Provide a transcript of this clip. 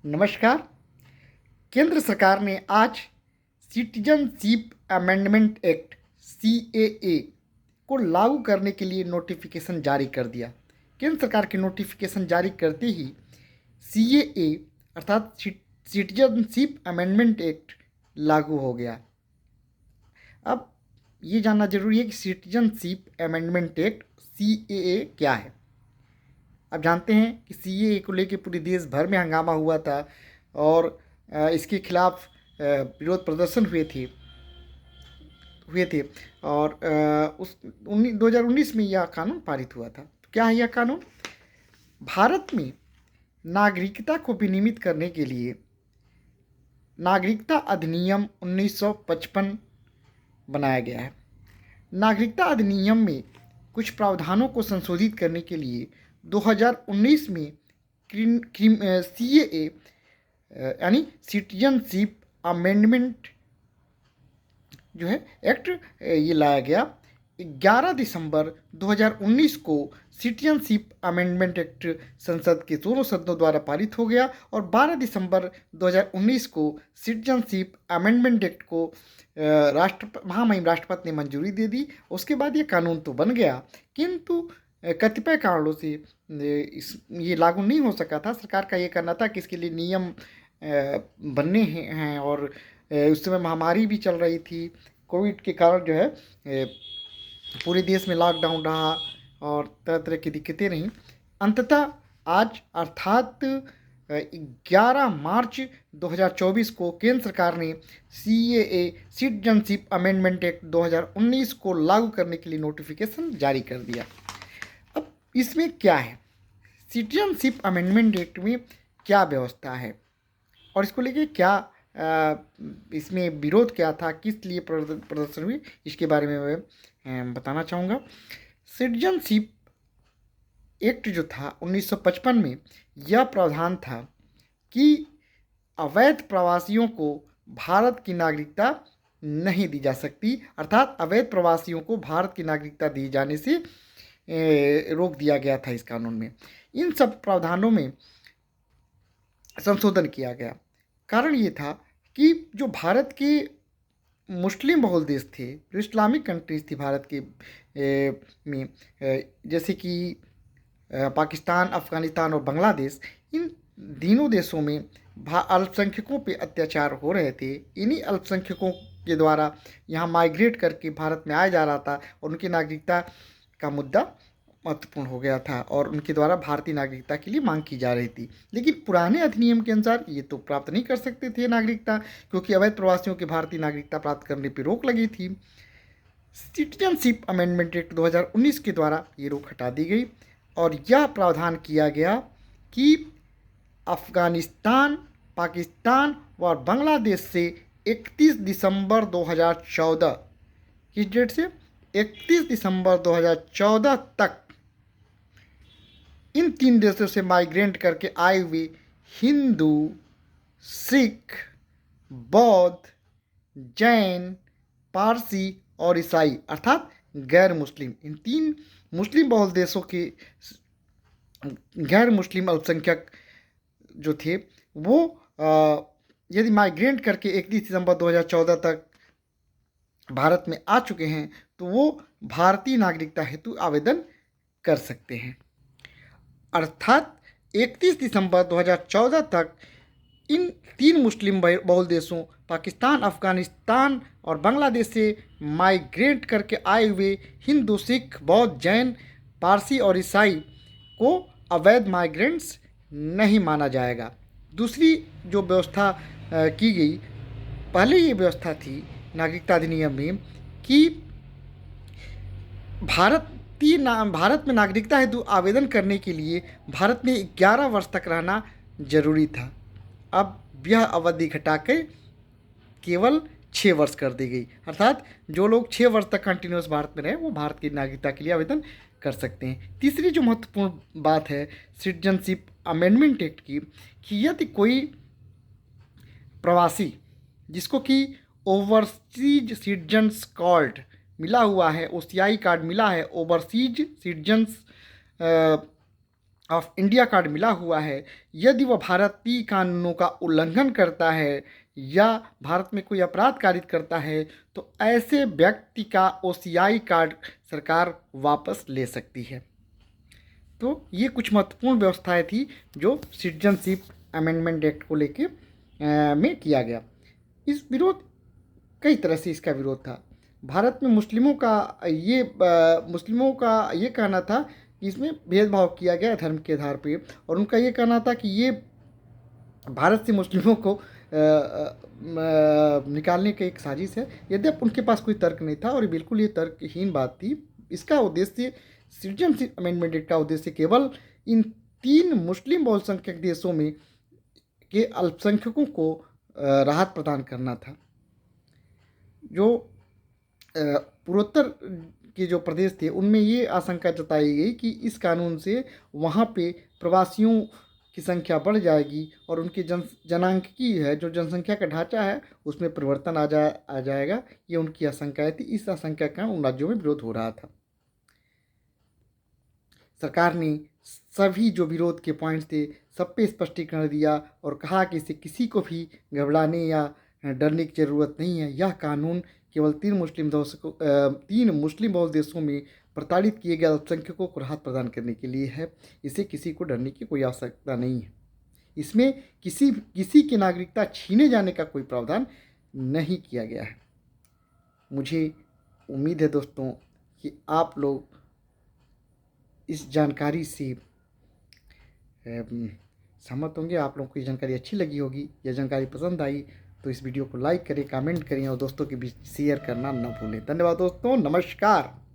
नमस्कार। केंद्र सरकार ने आज सिटीजनशिप अमेंडमेंट एक्ट सीएए को लागू करने के लिए नोटिफिकेशन जारी कर दिया। केंद्र सरकार के नोटिफिकेशन जारी करते ही सीएए अर्थात सिटीजनशिप अमेंडमेंट एक्ट लागू हो गया। अब ये जानना जरूरी है कि सिटीजनशिप अमेंडमेंट एक्ट सीएए क्या है। अब जानते हैं कि सीएए को लेकर पूरे देश भर में हंगामा हुआ था और इसके खिलाफ विरोध प्रदर्शन हुए थे और उस 2019 में यह कानून पारित हुआ था। तो क्या है यह कानून? भारत में नागरिकता को विनियमित करने के लिए नागरिकता अधिनियम 1955 बनाया गया है। नागरिकता अधिनियम में कुछ प्रावधानों को संशोधित करने के लिए 2019 में सीएए यानी सिटीजनशिप अमेंडमेंट जो है एक्ट ये लाया गया। 11 दिसंबर 2019 को सिटीजनशिप अमेंडमेंट एक्ट संसद के दोनों सदनों द्वारा पारित हो गया और 12 दिसंबर 2019 को सिटीजनशिप अमेंडमेंट एक्ट को महामहिम राष्ट्रपति ने मंजूरी दे दी। उसके बाद ये कानून तो बन गया, किंतु कतिपय कारणों से ये लागू नहीं हो सका था। सरकार का ये करना था कि इसके लिए नियम बनने हैं और उस समय महामारी भी चल रही थी। कोविड के कारण जो है पूरे देश में लॉकडाउन रहा और तरह तरह की दिक्कतें रहीं। अंततः आज अर्थात 11 मार्च 2024 को केंद्र सरकार ने सीएए सिटीजनशिप अमेंडमेंट एक्ट 2019 को लागू करने के लिए नोटिफिकेशन जारी कर दिया। अब इसमें क्या है, सिटीजनशिप अमेंडमेंट एक्ट में क्या व्यवस्था है और इसको लेके क्या इसमें विरोध क्या था, किस लिए प्रदर्शन हुई, इसके बारे में मैं बताना चाहूँगा। सिटीजनशिप एक्ट जो था 1955 में यह प्रावधान था कि अवैध प्रवासियों को भारत की नागरिकता नहीं दी जा सकती, अर्थात अवैध प्रवासियों को भारत की नागरिकता दिए जाने से रोक दिया गया था इस कानून में। इन सब प्रावधानों में संशोधन किया गया। कारण ये था कि जो भारत के मुस्लिम बहुल देश थे, जो इस्लामिक कंट्रीज थी भारत के में जैसे कि पाकिस्तान, अफ़गानिस्तान और बांग्लादेश, इन तीनों देशों में अल्पसंख्यकों पे अत्याचार हो रहे थे। इन्हीं अल्पसंख्यकों के द्वारा यहाँ माइग्रेट करके भारत में आया जा रहा था और उनकी नागरिकता का मुद्दा महत्वपूर्ण हो गया था और उनके द्वारा भारतीय नागरिकता के लिए मांग की जा रही थी। लेकिन पुराने अधिनियम के अनुसार ये तो प्राप्त नहीं कर सकते थे नागरिकता, क्योंकि अवैध प्रवासियों की भारतीय नागरिकता प्राप्त करने पर रोक लगी थी। सिटीजनशिप अमेंडमेंट एक्ट 2019 के द्वारा ये रोक हटा दी गई और यह प्रावधान किया गया कि अफ़गानिस्तान, पाकिस्तान और बांग्लादेश से 31 दिसंबर 2014 किस डेट से 31 दिसंबर 2014 तक इन तीन देशों से माइग्रेट करके आए हुए हिंदू, सिख, बौद्ध, जैन, पारसी और ईसाई अर्थात गैर मुस्लिम, इन तीन मुस्लिम बहुल देशों के गैर मुस्लिम अल्पसंख्यक जो थे वो यदि माइग्रेट करके 31 दिसंबर 2014 तक भारत में आ चुके हैं तो वो भारतीय नागरिकता हेतु आवेदन कर सकते हैं। अर्थात 31 दिसंबर 2014 तक इन तीन मुस्लिम बहुल देशों पाकिस्तान, अफ़गानिस्तान और बांग्लादेश से माइग्रेट करके आए हुए हिंदू, सिख, बौद्ध, जैन, पारसी और ईसाई को अवैध माइग्रेंट्स नहीं माना जाएगा। दूसरी जो व्यवस्था की गई, पहले ये व्यवस्था थी नागरिकता अधिनियम में कि भारत में नागरिकता हेतु आवेदन करने के लिए भारत में 11 वर्ष तक रहना जरूरी था। अब यह अवधि घटाकर केवल 6 वर्ष कर दी गई, अर्थात जो लोग 6 वर्ष तक कंटिन्यूस भारत में रहे वो भारत की नागरिकता के लिए आवेदन कर सकते हैं। तीसरी जो महत्वपूर्ण बात है सिटीजनशिप अमेंडमेंट एक्ट की, कि यदि कोई प्रवासी जिसको कि ओवरसीज सिटीजन्स कार्ड मिला हुआ है, ओसीआई कार्ड मिला है, overseas citizens of India card मिला हुआ है, यदि वह भारतीय कानूनों का उल्लंघन करता है या भारत में कोई अपराध कारित करता है तो ऐसे व्यक्ति का ओसीआई कार्ड सरकार वापस ले सकती है। तो ये कुछ महत्वपूर्ण व्यवस्थाएं थी जो सिटीजनशिप अमेंडमेंट एक्ट को लेके में किया गया। इस विरोध कई तरह से इसका विरोध था। भारत में मुस्लिमों का ये कहना था कि इसमें भेदभाव किया गया धर्म के आधार पे, और उनका ये कहना था कि ये भारत से मुस्लिमों को निकालने की एक साजिश है। यद्यपि उनके पास कोई तर्क नहीं था और बिल्कुल ये तर्कहीन बात थी। इसका उद्देश्य, सिटीजनशिप अमेंडमेंट एक्ट का उद्देश्य केवल इन 3 मुस्लिम बहुसंख्यक देशों में के अल्पसंख्यकों को राहत प्रदान करना था। जो पूर्वोत्तर के जो प्रदेश थे उनमें ये आशंका जताई गई कि इस कानून से वहाँ पे प्रवासियों की संख्या बढ़ जाएगी और उनकी जनांकिकी है, जो जनसंख्या का ढांचा है, उसमें परिवर्तन आ जाएगा। ये उनकी आशंकाएं थी। इस आशंका का उन राज्यों में विरोध हो रहा था। सरकार ने सभी जो विरोध के पॉइंट्स थे सब पे स्पष्टीकरण दिया और कहा कि इसे किसी को भी घबराने या डरने की ज़रूरत नहीं है। यह कानून केवल 3 मुस्लिम बहुल देशों में प्रताड़ित किए गए अल्पसंख्यकों को राहत प्रदान करने के लिए है। इसे किसी को डरने की कोई आवश्यकता नहीं है। इसमें किसी की नागरिकता छीने जाने का कोई प्रावधान नहीं किया गया है। मुझे उम्मीद है दोस्तों कि आप लोग इस जानकारी से सहमत होंगे। आप लोगों को ये जानकारी अच्छी लगी होगी। यह जानकारी पसंद आई तो इस वीडियो को लाइक करें, कमेंट करें और दोस्तों के बीच शेयर करना न भूलें। धन्यवाद दोस्तों, नमस्कार।